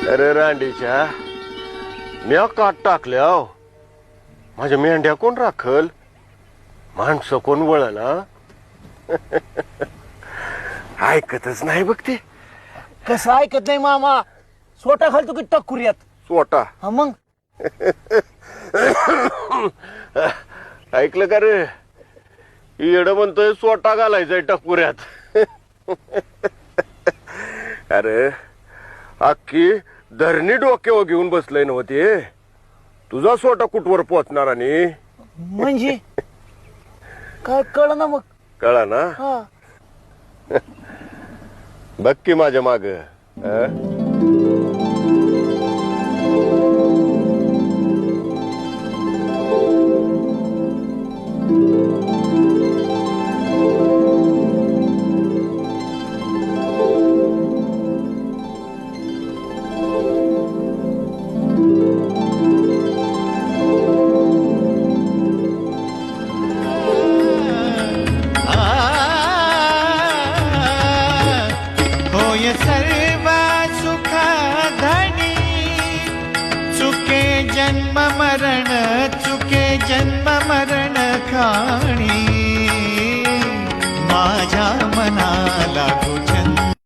अरे रांडीच्या म्या काट टाकल्या माझ्या मेंढ्या कोण राखल माणसं कोण वळला ऐकतच नाही बघ ते कसं ऐकत नाही मामा स्वतः घालतो की टक्कुऱ्यात स्वतः हा मग ऐकलं का रे येड म्हणतोय स्वतः घालायचंय टकुऱ्यात अरे अख्खी धरणी डोक्यावर घेऊन बसलंय नव्हते तुझा स्वतः कुठवर पोचणार आणि म्हणजे काय कळ ना मग कळा ना हा बघ की माझ्या माग होय सर्व सुख धनी चुके जन्म मरण खा